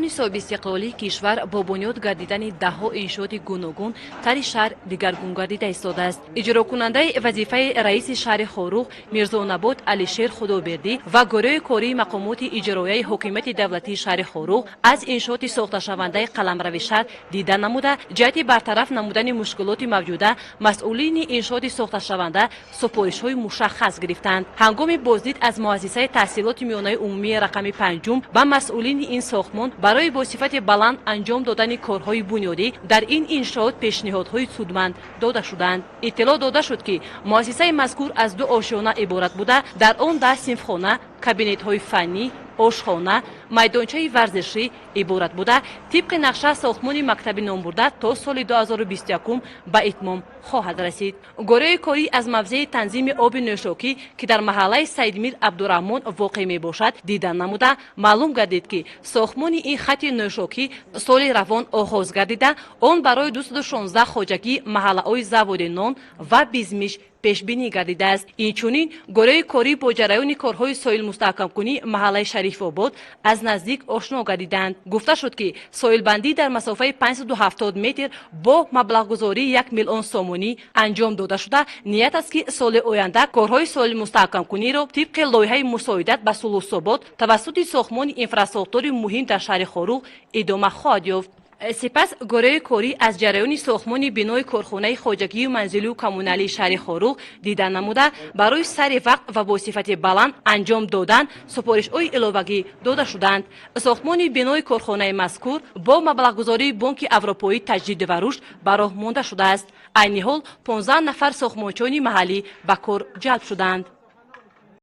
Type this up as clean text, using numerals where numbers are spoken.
زمان صاحب استقلالی کشور با بنیاد گردیدن دهها انشاءات گوناگون تری شهر دیگرگون گردیده ایستاده است. اجرا کننده وظیفه رئیس شهر خاروق میرزانبات علیشیر خدابردی و گروه کاری مقامات اجرایی حکومت دولتی شهر خاروق از انشاءات ساخته شونده قلمرو شهر دیدن نموده جهت برطرف نمودن مشکلات موجوده مسئولین انشاءات ساخته شونده سفارش‌های مشخص گرفتند. هنگام بازدید از مؤسسه تحصیلات میانه عمومی رقم 5 و مسئولین این ساختمان برای با صفت بلند انجام دادن کارهای بنیادی در این انشاءات پیشنهادهای سودمند داده شدند. اطلاع داده شد که مؤسسه مذکور از 2 آشیانه عبارت بوده، در آن 10 صنفخانه، کابینت‌های فنی، آشخانه، میدانچه ورزشی عبارت بوده. طبق نقشه ساختمان مکتب نامبرده تا سال 2021 به اتمام خواهد رسید. گروه کاری از موضع تنظیم آب نوشاکی که در محله سیدمیر عبدالرحمن واقع می باشد دیدن نموده معلوم گردید که ساختمان این خط نوشاکی سال روان آغاز گردیده، آن برای 216 خواجگی محله‌های زواد نان و بیزمیش پیش بینی گردیده است. اینچنین گروه کاری با جریان کارهای سایل مستحکم کنی محله شریف آباد از نزدیک آشنا گردیدند. گفته شد که سایل بندی در مسافه 570 متر با مبلغ گذاری 1 میلیون سومانی انجام داده شده. نیت است که سال آینده کارهای سایل مستحکم کنی را طبق لایحه مساعدت به سلوس آباد توسط ساختمان انفراستراکچور مهم در شهر خاروق ادامه خواهد یافت. سپس گروه کاری از جریان ساختمان بنای کارخانه خواجگی و منزلی و کمونالی شهر خاروق دیدن نموده برای سر وقت و با صفت بلند انجام دادن سفارش‌های علاوگی داده شدند. ساختمان بنای کارخانه مذکور با مبلغ‌گذاری بانک اروپایی تجدید و رشد به راه مانده شده است. عین حال 15 نفر ساختمانچیان محلی به کار جلب شدند.